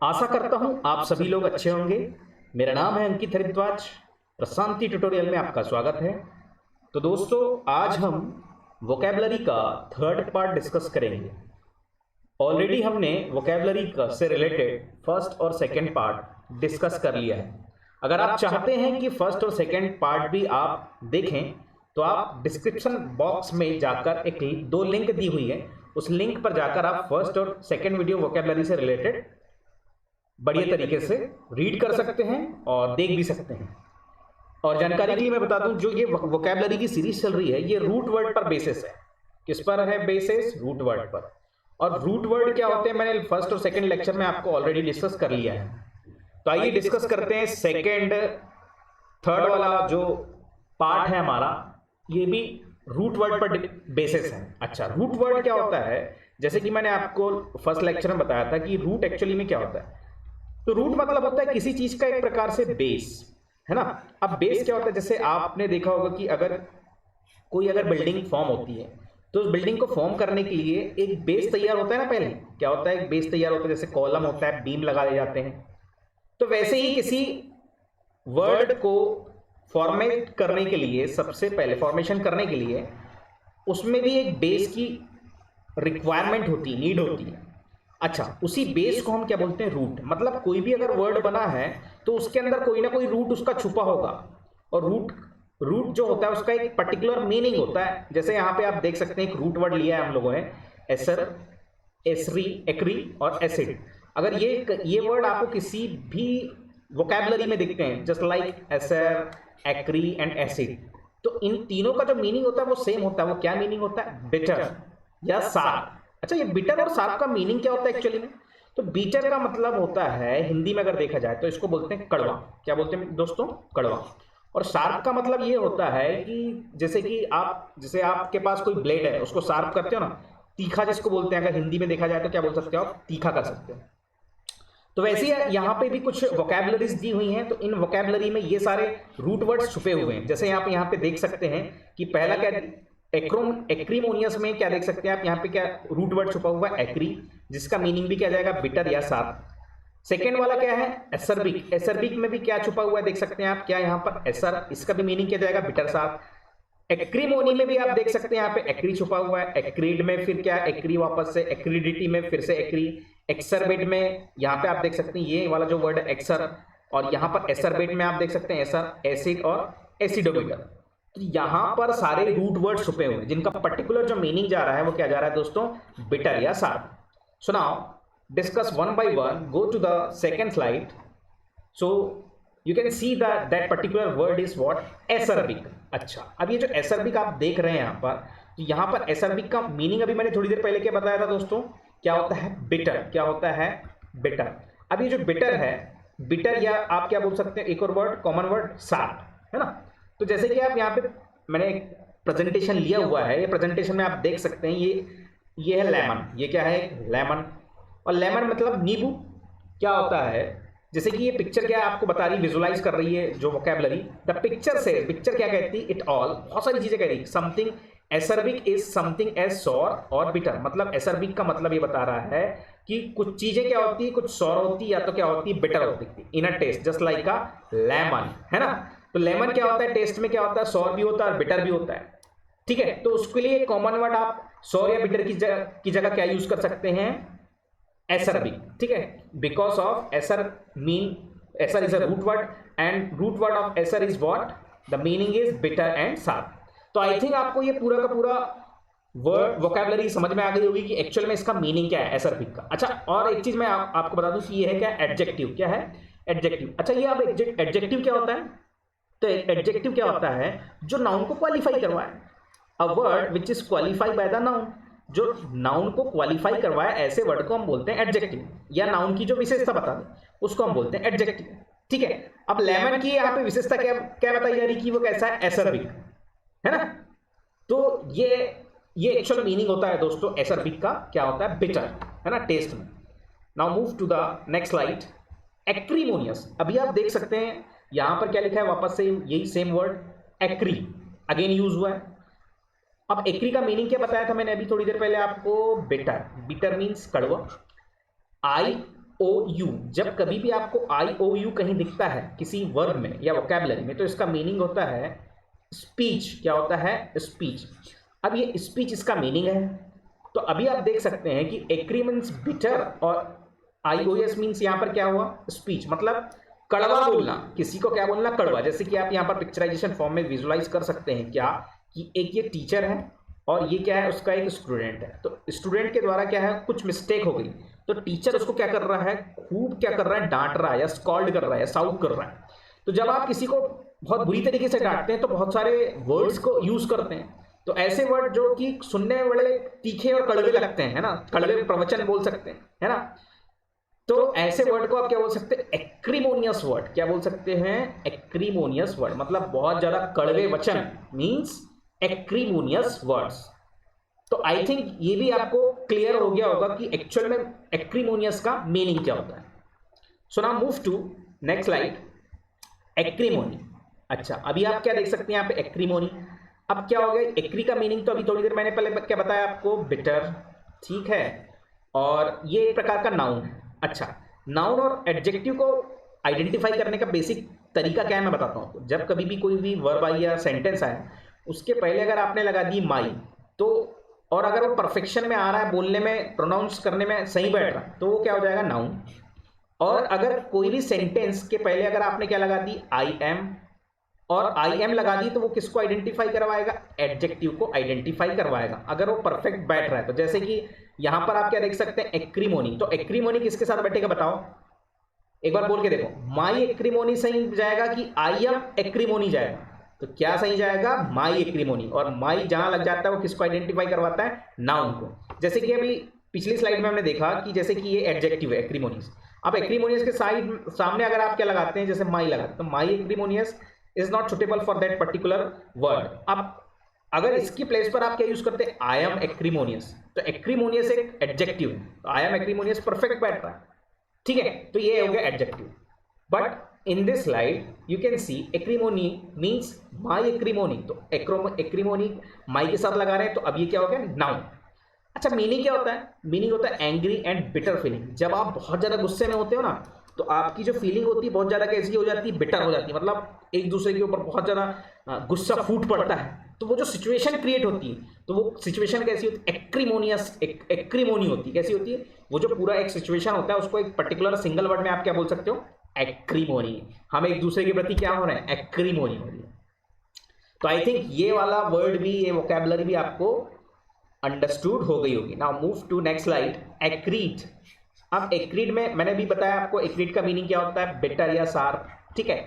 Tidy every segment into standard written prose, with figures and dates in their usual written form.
आशा करता हूं आप सभी लोग अच्छे होंगे। मेरा नाम है अंकित हरिद्वाज। प्रशांति ट्यूटोरियल में आपका स्वागत है। तो दोस्तों, आज हम वोकैबुलरी का थर्ड पार्ट डिस्कस करेंगे। ऑलरेडी हमने वोकैबुलरी का से रिलेटेड फर्स्ट और सेकंड पार्ट डिस्कस कर लिया है। अगर आप चाहते हैं कि फर्स्ट और सेकंड पार्ट भी आप देखें तो आप डिस्क्रिप्शन बॉक्स में जाकर दो लिंक दी हुई है, उस लिंक पर जाकर आप फर्स्ट और सेकंड वीडियो वोकैबुलरी से रिलेटेड बढ़िया तरीके से रीड कर सकते हैं और देख भी सकते हैं। और जानकारी के लिए मैं बता दूं, जो ये वोकैबुलरी की सीरीज चल रही है ये रूट वर्ड पर बेसिस है। किस पर है बेसिस? रूट वर्ड पर। और रूट वर्ड क्या होते हैं मैंने फर्स्ट और सेकंड लेक्चर में आपको ऑलरेडी डिस्कस कर लिया है। तो आइए डिस्कस करते हैं सेकंड थर्ड वाला जो पार्ट है हमारा, ये भी रूट वर्ड पर बेसिस है। अच्छा, रूट वर्ड क्या होता है? जैसे कि मैंने आपको फर्स्ट लेक्चर में बताया था कि रूट एक्चुअली में क्या होता है। तो रूट मतलब होता है किसी चीज का एक प्रकार से बेस, है ना। अब बेस क्या होता है? जैसे आपने देखा होगा कि अगर कोई बिल्डिंग फॉर्म होती है तो उस बिल्डिंग को फॉर्म करने के लिए एक बेस तैयार होता है ना। पहले क्या होता है? एक बेस तैयार होता है, जैसे कॉलम होता है, बीम लगा दिए जाते हैं। तो वैसे ही किसी वर्ड को फॉर्मेट करने के लिए, सबसे पहले फॉर्मेशन करने के लिए उसमें भी एक बेस की रिक्वायरमेंट होती है, नीड होती है। अच्छा, उसी बेस को हम क्या बोलते हैं? रूट। मतलब कोई भी अगर वर्ड बना है तो उसके अंदर कोई ना कोई रूट उसका छुपा होगा। और रूट जो होता है उसका एक पर्टिकुलर मीनिंग होता है। जैसे यहाँ पे आप देख सकते हैं एक रूट वर्ड लिया है हम लोगों ने, एसर, एसरी, एक्री और एसिड। अगर ये वर्ड आपको किसी भी वोकैबुलरी में दिखते हैं, just like acer, acri and acid, तो इन तीनों का जो मीनिंग होता है वो सेम होता है। वो क्या मीनिंग होता है? बिटर या सार। अच्छा, ये बिटर और सार्प का मीनिंग क्या होता है एक्चुअली में? तो बीटर का मतलब होता है, हिंदी में अगर देखा जाए तो इसको बोलते हैं कड़वा। क्या बोलते हैं दोस्तों? कड़वा। और सार्प का मतलब ये होता है कि जैसे आपके पास कोई ब्लेड है, उसको सार्प करते हो ना, तीखा जिसको बोलते हैं। अगर हिंदी में देखा जाए तो क्या बोल सकते हो आप? तीखा कर सकते हो। तो वैसे ही यहाँ पे भी कुछ वोकैबुलरीज दी हुई हैं। तो इन वोकैबुलरी में ये सारे रूट वर्ड्स छुपे हुए हैं। जैसे यहाँ पे देख सकते हैं कि पहला क्या, एक्रीमोनियस में क्या देख सकते हैं आप? यहाँ पे क्या रूट वर्ड छुपा हुआ है? एक्री, जिसका मीनिंग भी क्या जाएगा? बिटर या सार। सेकेंड वाला क्या है? एसरबिक। एसरबिक में भी क्या छुपा हुआ है देख सकते हैं आप? क्या यहाँ पर? एसर, इसका भी मीनिंग क्या जाएगा? बिटर सार। एक्रीमोनी में भी आप देख सकते हैं यहाँ पे एक्री छुपा हुआ है। एक्रीड में फिर क्या? एक्री वापस से। एक्रीडिटी में फिर से एक्री। एक्सरबेट में यहाँ पे आप देख सकते हैं ये वाला जो वर्ड है एक्सर। और यहाँ पर एसरबेट में आप देख सकते हैं एसर, एसिड और एसिडोमीटर। तो यहाँ पर सारे रूट वर्ड छुपे हुए हैं जिनका पर्टिकुलर जो मीनिंग जा रहा है वो क्या जा रहा है दोस्तों? बिटर या sour. So now discuss one by one, go to the second slide. So you can see that particular word is what? Acerbic. अच्छा, अब ये जो एसरबिक आप देख रहे हैं यहाँ पर, तो यहाँ पर एसरबिक का मीनिंग अभी मैंने थोड़ी देर पहले क्या बताया था दोस्तों? क्या होता है? बिटर। क्या होता है? बिटर। अब ये जो बिटर है, बिटर या आप क्या बोल सकते हैं एक और वर्ड, कॉमन वर्ड, सार, है ना। तो जैसे कि आप यहाँ पे मैंने एक प्रेजेंटेशन लिया हुआ है, ये प्रेजेंटेशन में आप देख सकते हैं ये है लेमन। ये क्या है? लेमन। और लेमन मतलब नींबू। क्या होता है? जैसे कि ये पिक्चर क्या आपको बता रही, विजुलाइज कर रही है जो वोकैबुलरी। द पिक्चर से, पिक्चर क्या कहती है? इट ऑल, बहुत सारी चीजें कह रही। Something acerbic is something as sour और बिटर। मतलब एसरबिक का मतलब ये बता रहा है कि कुछ चीजें क्या होती है, कुछ सॉर होती है या तो क्या होती है? बिटर होती है in a taste, just like a lemon, है ना। तो लेमन क्या होता है? टेस्ट में क्या होता है? सॉर भी होता है और बिटर भी होता है। ठीक है, तो उसके लिए कॉमन वर्ड आप सॉर या बिटर की जगह क्या यूज कर सकते हैं? एसरबिक। ठीक है, because of acer acer is a root word and root word of acer is what? The meaning is bitter and sour. तो आई थिंक आपको ये पूरा का पूरा वर्ड वोकैबुलरी समझ में आ गई होगी कि एक्चुअल में इसका मीनिंग क्या है एसरबिक का। अच्छा, और एक चीज मैं आपको बता दूं कि ये है क्या? एडजेक्टिव। क्या है? एडजेक्टिव। अच्छा, ये अब एडजेक्टिव क्या होता है? तो एडजेक्टिव क्या होता है? जो नाउन को क्वालिफाई करवाए। A word which is qualified by the noun. जो नाउन को क्वालिफाई करवाए, ऐसे वर्ड को हम बोलते हैं एडजेक्टिव। या नाउन की जो विशेषता बता दे उसको हम बोलते हैं एडजेक्टिव। ठीक है, अब लेमन की यहाँ पे विशेषता क्या क्या बताई जा रही कि वो कैसा है? एसरबिक, है ना। तो ये एक्चुअल मीनिंग होता है दोस्तों एसरबिक का। क्या होता है? बिटर, है ना, टेस्ट में। Now move to the next slide. Acrimonious. अभी आप देख सकते हैं यहां पर क्या लिखा है? वापस से यही सेम वर्ड एक्री अगेन यूज हुआ है। अब एक्री का मीनिंग क्या बताया था मैंने अभी थोड़ी देर पहले आपको? बिटर। बिटर मीन्स कड़वा। आई IOU, जब कभी भी आपको IOU कहीं दिखता है किसी वर्ड में या वोकैबुलरी में, तो इसका मीनिंग होता है स्पीच। क्या होता है? स्पीच। अब ये स्पीच इसका मीनिंग है। तो अभी आप देख सकते हैं कि एक्री मीन्स बिटर और IOS मीन्स यहाँ पर क्या हुआ? स्पीच, मतलब कड़वा बोलना। किसी को क्या बोलना? कड़वा। जैसे कि आप यहाँ पर पिक्चराइजेशन फॉर्म में विजुलाइज कर सकते हैं क्या कि एक ये टीचर है और ये क्या है? उसका एक स्टूडेंट है। तो स्टूडेंट के द्वारा क्या है? कुछ मिस्टेक हो गई, तो टीचर उसको क्या कर रहा है? खूब क्या कर रहा है? डांट रहा है या स्कॉल्ड कर रहा है या साउट कर रहा है। तो जब आप किसी को बहुत बुरी तरीके से डांटते हैं तो बहुत सारे वर्ड्स को यूज करते हैं। तो ऐसे वर्ड जो कि सुनने में बड़े तीखे और कड़वे लगते हैं, है ना, कड़वे प्रवचन बोल सकते हैं, है ना, तो ऐसे वर्ड को आप क्या बोल सकते हैं? Acrimonious word. क्या बोल सकते हैं? एक्रीमोनियस वर्ड, मतलब बहुत ज्यादा कड़वे वचन, मींस एक्रीमोनियस वर्ड्स। तो आई थिंक ये भी आपको क्लियर हो गया होगा कि एक्चुअल में एक्रीमोनियस का मीनिंग क्या होता है। So now move to next slide, acrimony. अच्छा, अभी आप क्या देख सकते हैं यहाँ पे? एक्रीमोनी। अब क्या हो गया? एक्री का मीनिंग तो अभी थोड़ी देर मैंने पहले क्या बताया आपको? बिटर, ठीक है, और ये एक प्रकार का नाउन है। अच्छा, नाउन और एडजेक्टिव को आइडेंटिफाई करने का बेसिक तरीका क्या है मैं बताता हूँ। जब कभी भी कोई भी वर्ब आई या सेंटेंस आए, उसके पहले अगर आपने लगा दी माई, तो और अगर वो परफेक्शन में आ रहा है, बोलने में, प्रोनाउंस करने में सही बैठ रहा है, तो वो क्या हो जाएगा? नाउन। और अगर कोई भी सेंटेंस के पहले अगर आपने क्या लगा दी? आई एम, और आई एम लगा दी, तो वो किसको आइडेंटिफाई करवाएगा? एडजेक्टिव को आइडेंटिफाई करवाएगा, अगर वो परफेक्ट बैठ रहा है। तो जैसे कि यहां पर आप क्या देख सकते हैं? एक्रीमोनी। तो एक्रीमोनी किसके साथ बैठेगा बताओ? एक बार बोल के देखो। माई एक्रीमोनी सही जाएगा कि आई एम एक्रीमोनी जाएगा? तो क्या सही जाएगा? माई एक्रीमोनी। और माई जहां लग जाता है वो किसको आइडेंटिफाई करवाता है? नाउन को। जैसे कि अभी पिछली स्लाइड में हमने देखा कि जैसे कि ये एडजेक्टिव है एक्रीमोनियस। अब एक्रीमोनियस के साइड सामने अगर आप क्या लगाते हैं? जैसे माई लगाते हैं, तो my acrimonious is not suitable for that particular word. अब अगर इसकी प्लेस पर आप क्या यूज करते हैं? I am acrimonious. तो एक्रीमोनियस एक एडजेक्टिव है, तो आई एम एक्रीमोनियस परफेक्ट बैठ रहा है, ठीक है, तो ये हो गया adjective. But in this slide you can see acrimony means my acrimony. तो एक्रीमोनी माई के साथ लगा रहे हैं, तो अब ये क्या हो गया? नाउन। अच्छा, मीनिंग क्या होता है? मीनिंग होता है एंग्री एंड बिटर फीलिंग। जब आप बहुत ज्यादा गुस्से में होते हो ना, तो आपकी जो फीलिंग होती है बहुत ज्यादा कैसी हो जाती है? बिटर हो जाती है, मतलब एक दूसरे के ऊपर बहुत ज्यादा गुस्सा फूट पड़ता है। तो वो जो सिचुएशन क्रिएट होती है, तो वो सिचुएशन कैसी होती है? एक्रीमोनियस, एक्रीमोनी होती है। कैसी होती है? वो जो पूरा एक सिचुएशन होता है, उसको एक पर्टिकुलर सिंगल वर्ड में आप क्या बोल सकते हो? एक्रीमोनी। हम एक दूसरे के प्रति क्या हो रहे हैं? एक्रीमोनी हो रही है। तो आई थिंक ये वाला वर्ड भी, ये वोकैबुलरी भी आपको अंडरस्टूड हो गई होगी। Now move to next slide, acrid. अब एक्रीड में मैंने भी बताया आपको एक्रीड का मीनिंग क्या होता है? बिटर या शार्प, ठीक है।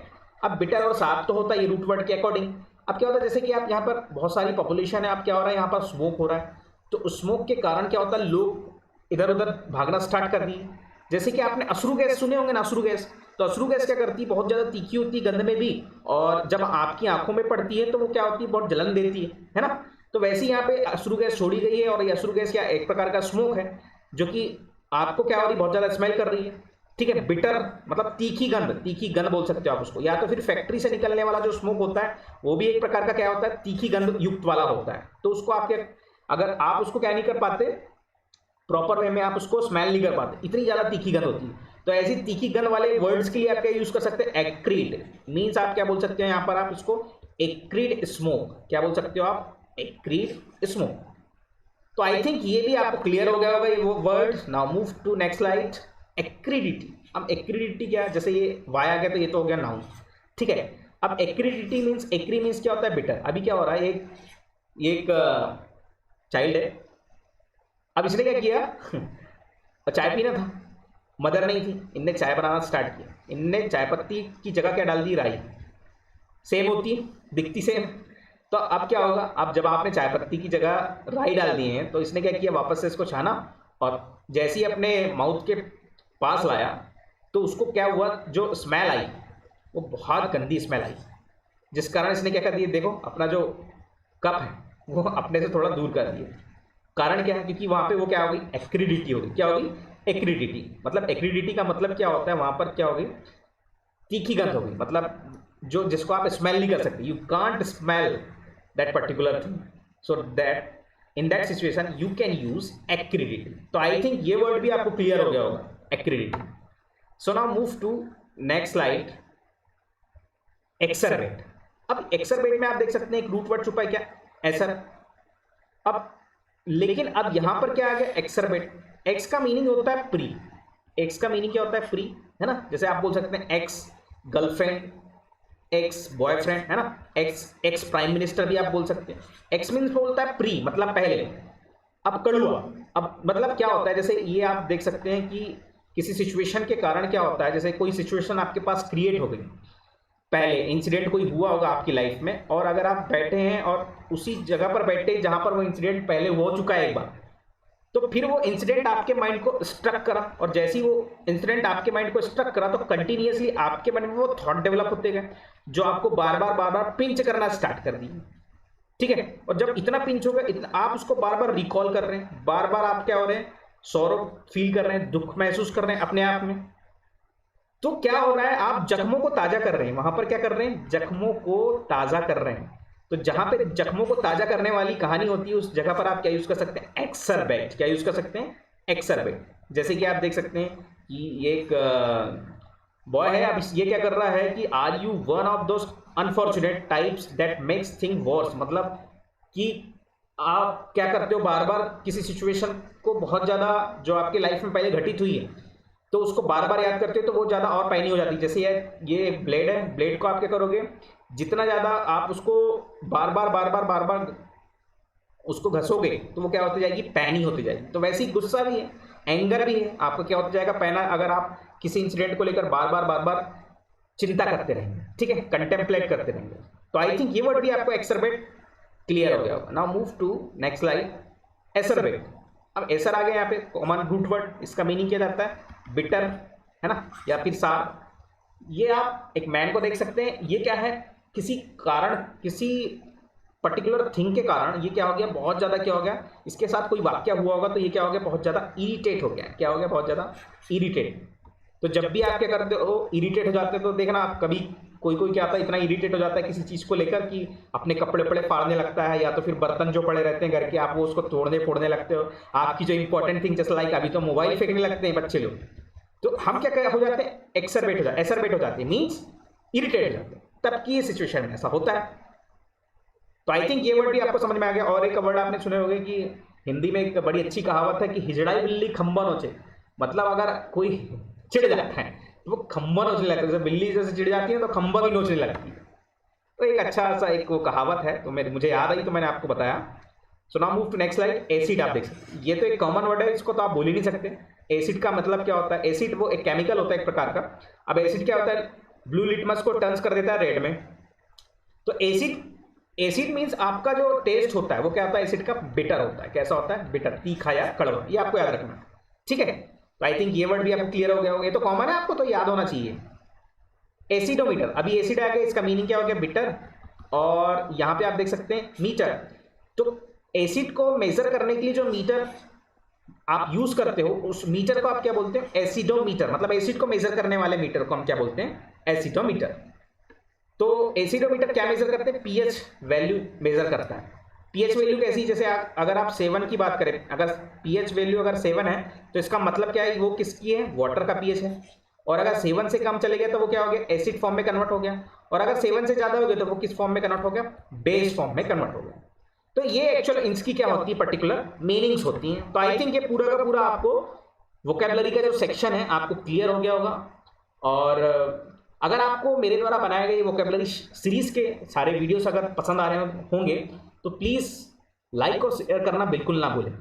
अब बिटर और शार्प तो होता है ये रूट वर्ड के अकॉर्डिंग। अब क्या होता है? जैसे कि आप यहाँ पर बहुत सारी पॉपुलेशन है, अब क्या हो रहा है? यहाँ पर स्मोक हो रहा है, तो स्मोक के कारण क्या होता है? लोग इधर उधर भागना स्टार्ट कर दिए। जैसे कि आपने अश्रु गैस सुने होंगे ना, अश्रु गैस। तो अश्रु गैस क्या करती है? बहुत ज्यादा तीखी होती है गंध में भी, और जब आपकी आंखों में पड़ती है तो वो क्या होती है? बहुत जलन देती है ना। तो वैसे ही यहाँ पे अश्रु गैस छोड़ी गई है, और ये अश्रु गैस क्या एक प्रकार का स्मोक है, जो कि आपको क्या हो रही? बहुत ज्यादा स्मेल कर रही है, ठीक है। बिटर मतलब तीखी गंध, तीखी गंध बोल सकते हो आप उसको। या तो फिर फैक्ट्री से निकलने वाला जो स्मोक होता है, वो भी एक प्रकार का क्या होता है? तीखी गंध युक्त वाला होता है। तो उसको आप क्या, अगर आप उसको क्या नहीं कर पाते प्रॉपर वे में, आप उसको स्मेल नहीं कर पाते, इतनी ज्यादा तीखी गंध होती है। तो ऐसी तीखी गंध वाले वर्ड्स के लिए आप क्या यूज कर सकते हैं? एक्रीड। मीन्स आप क्या बोल सकते हैं यहाँ पर? आप इसको एक्रीड स्मोक, क्या बोल सकते हो आप? Acrid smoke. तो आई थिंक ये भी आपको क्लियर हो गया होगा ये वो word. Now move to next slide, acridity. अब एक्रीडिटी क्या है? जैसे ये वाई आ गया तो ये तो हो गया नाउन, ठीक है। अब एक्रीडिटी मीन्स, एक्री मीन्स क्या होता है? बिटर। अभी क्या हो रहा है? एक चाइल्ड है, अब इसने क्या किया? चाय पीना था, मदर नहीं थी, इनने चाय बनाना स्टार्ट किया। इनने चाय पत्ती की जगह क्या डाल दी? राई। सेम होती है, दिखती सेम। तो अब क्या होगा? अब जब आपने चाय पत्ती की जगह राई डाल दी है, तो इसने क्या किया? वापस से इसको छाना, और जैसे ही अपने माउथ के पास लाया, तो उसको क्या हुआ? जो स्मेल आई वो बहुत गंदी स्मेल आई, जिस कारण इसने क्या कर दिया? देखो, अपना जो कप है वो अपने से थोड़ा दूर कर दिया। कारण क्या है? क्योंकि वहां पे वो क्या होगी? एक्रीडिटी होगी। क्या होगी? एक्रीडिटी। मतलब एक्रीडिटी का मतलब क्या होता है? वहां पर क्या होगी? तीखी गंध होगी, मतलब जो जिसको आप स्मेल नहीं कर सकते, you can't smell that particular thing, so that in that situation you can use acridity. तो आई थिंक ये वर्ड भी आपको क्लियर हो गया होगा, acridity. So now move to next slide, exacerbate. अब एक्सरबेट में आप देख सकते हैं एक रूट वर्ड छुपा है, क्या, एसर। अब लेकिन अब यहां पर क्या आ गया, एक्सरबेट। एक्स का मीनिंग होता है प्री, एक्स का मीनिंग क्या होता है, फ्री, है ना। जैसे आप बोल सकते हैं एक्स गर्लफ्रेंड, एक्स बॉयफ्रेंड, है ना, एक्स प्राइम मिनिस्टर भी आप बोल सकते हैं। एक्स मीन्स बोलता है प्री, मतलब पहले। अब कड़ुआ, अब मतलब क्या होता है, जैसे ये आप देख सकते हैं कि किसी सिचुएशन के कारण क्या होता है, जैसे कोई सिचुएशन आपके पास क्रिएट हो गई, पहले इंसिडेंट कोई हुआ होगा आपकी लाइफ में, और अगर आप बैठे हैं और उसी जगह पर बैठे जहां पर वो इंसिडेंट पहले हो चुका है एक बार, तो फिर वो इंसिडेंट आपके माइंड को स्ट्रक करा, और जैसे ही वो इंसिडेंट आपके माइंड को स्ट्रक करा तो कंटिन्यूअसली आपके मन में वो थॉट डेवलप होते गए, जो आपको बार बार पिंच करना स्टार्ट कर दिए, ठीक है। और जब इतना पिंच होगा, इतना आप उसको बार बार रिकॉल कर रहे हैं, बार बार आप क्या हो रहे हैं, सौरव फील कर रहे हैं, दुख महसूस कर रहे हैं अपने आप में, तो क्या हो रहा है, आप जख्मों को ताजा कर रहे हैं। वहां पर क्या कर रहे हैं, जख्मों को ताजा कर रहे हैं। तो जहां पे जख्मों को ताजा करने वाली कहानी होती है, उस जगह पर आप क्या यूज कर सकते हैं, एक्सरबेट। क्या यूज कर सकते हैं, एक्सरबेट। जैसे कि आप देख सकते हैं कि ये एक बॉय है, अब ये क्या कर रहा है कि are you one of those unfortunate types that makes thing worse, मतलब कि आप क्या करते हो, बार बार किसी सिचुएशन को बहुत ज्यादा जो आपकी लाइफ में पहले घटित हुई है, तो उसको बार बार याद करते हो तो वो ज्यादा और पैनी हो जाती है। जैसे ये ब्लेड है, ब्लेड को आप क्या करोगे, जितना ज्यादा आप उसको बार बार उसको घसोगे तो वो क्या होती जाएगी, पैनी होती जाएगी। तो वैसे ही गुस्सा भी है, एंगर भी है, आपको क्या होता जाएगा, पैना, अगर आप किसी इंसिडेंट को लेकर बार बार चिंता करते रहेंगे, ठीक है, कंटेम्पलेट करते रहेंगे। तो आई थिंक ये वर्ड भी आपको एक्सरबेट क्लियर हो गया होगा। Now move to next slide, acerbate. अब एसर आ गया यहाँ पे, कॉमन रूट वर्ड, इसका मीनिंग क्या जाता है, बिटर, है ना, या फिर सार। ये आप एक मैन को देख सकते हैं, ये क्या है, किसी कारण, किसी पर्टिकुलर थिंग के कारण ये क्या हो गया, बहुत ज्यादा क्या हो गया, इसके साथ कोई वाक्य हुआ होगा तो ये क्या हो गया, बहुत ज्यादा इरिटेट हो गया। क्या हो गया, बहुत ज्यादा इरिटेट। तो जब भी आप क्या करते हो, इरिटेट हो जाते हो, तो देखना आप कभी कोई क्या आता है, इतना इरिटेट हो जाता है किसी चीज को लेकर कि अपने कपड़े पड़े फाड़ने लगता है, या तो फिर बर्तन जो पड़े रहते हैं घर के, आप वो उसको तोड़ने फोड़ने लगते हो। आपकी जो इंपॉर्टेंट थिंग, जैसे लाइक अभी तो मोबाइल फेंकने लगते हैं बच्चे लोग, तो हम क्या हो जाते हैं, एक्सरबेट हो जाते, एसरबेट हो जाते हैं, मीन्स इरिटेट हो जाते हैं। तब की सिचुएशन में ऐसा होता है। तो आई थिंक ये वर्ड भी आपको समझ में आ गया। और एक वर्ड आपने सुने होंगे कि हिंदी में एक बड़ी अच्छी कहावत है कि हिजड़ाई बिल्ली खंबा नोचे, मतलब अगर कोई चिढ़ जाता है तो वो खंबा नोचने लगता है। जैसे बिल्ली जैसे चिढ़ जाती है तो खंबा भी नोचने लगती है। तो एक अच्छा सा एक वो कहावत है, तो मुझे याद आई तो मैंने आपको बताया। So now move to next slide, acid. आप देख सकते हैं, ये तो एक कॉमन वर्ड है, इसको तो आप बोल ही नहीं सकते। एसिड का मतलब क्या होता है, एसिड वो एक केमिकल होता है एक प्रकार का। अब एसिड क्या होता है, ब्लू लिटमस को टर्न्स कर देता है रेड में। तो एसिड मींस आपका जो टेस्ट होता है वो क्या होता है, एसिड का बिटर होता है। कैसा होता है, बिटर, तीखा या कड़वा, ये आपको याद रखना, ठीक है। तो आई थिंक ये वर्ड भी आपको क्लियर हो गया होगा, ये तो कॉमन है, आपको तो याद होना चाहिए। एसिडोमीटर, अभी एसिड आ गया, इसका मीनिंग क्या हो गया, बिटर। और यहां पे आप देख सकते हैं मीटर। तो एसिड को मेजर करने के लिए जो मीटर आप यूज करते हो, उस मीटर को आप क्या बोलते हैं, एसिडोमीटर। मतलब एसिड को मेजर करने वाले मीटर को हम क्या बोलते हैं, एसिडोमीटर। तो एसिडोमीटर क्या मेजर करते हैं, पीएच वैल्यू मेजर करता है। पीएच वैल्यू कैसी, जैसे अगर आप 7 की बात करें, अगर पीएच वैल्यू अगर 7 है तो इसका मतलब क्या है, वो किसकी है, वाटर का पीएच है। और अगर 7 से कम चले गया तो वो क्या हो गया, एसिड फॉर्म में कन्वर्ट हो गया। और अगर 7 से ज्यादा हो गया तो वो किस फॉर्म में कन्वर्ट हो गया, बेस फॉर्म में कन्वर्ट हो गया। तो ये एक्चुअल इनकी क्या होती है, पर्टिकुलर मीनिंग्स होती हैं। तो आई थिंक ये पूरा का पूरा आपको वोकैबुलरी का जो सेक्शन है आपको क्लियर हो गया होगा। और अगर आपको मेरे द्वारा बनाए गए वोकैबुलरी सीरीज के सारे वीडियोस अगर पसंद आ रहे होंगे तो प्लीज लाइक और शेयर करना बिल्कुल ना भूलें,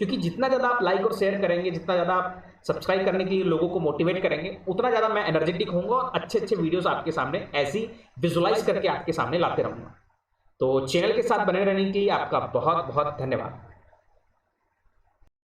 क्योंकि जितना ज़्यादा आप लाइक और शेयर करेंगे, जितना ज़्यादा आप सब्सक्राइब करने के लिए लोगों को मोटिवेट करेंगे, उतना ज़्यादा मैं एनर्जेटिक होऊंगा और अच्छे अच्छे वीडियोस आपके सामने ऐसी विजुअलाइज करके आपके सामने लाते रहूंगा। तो चैनल के साथ बने रहने के लिए आपका बहुत बहुत धन्यवाद।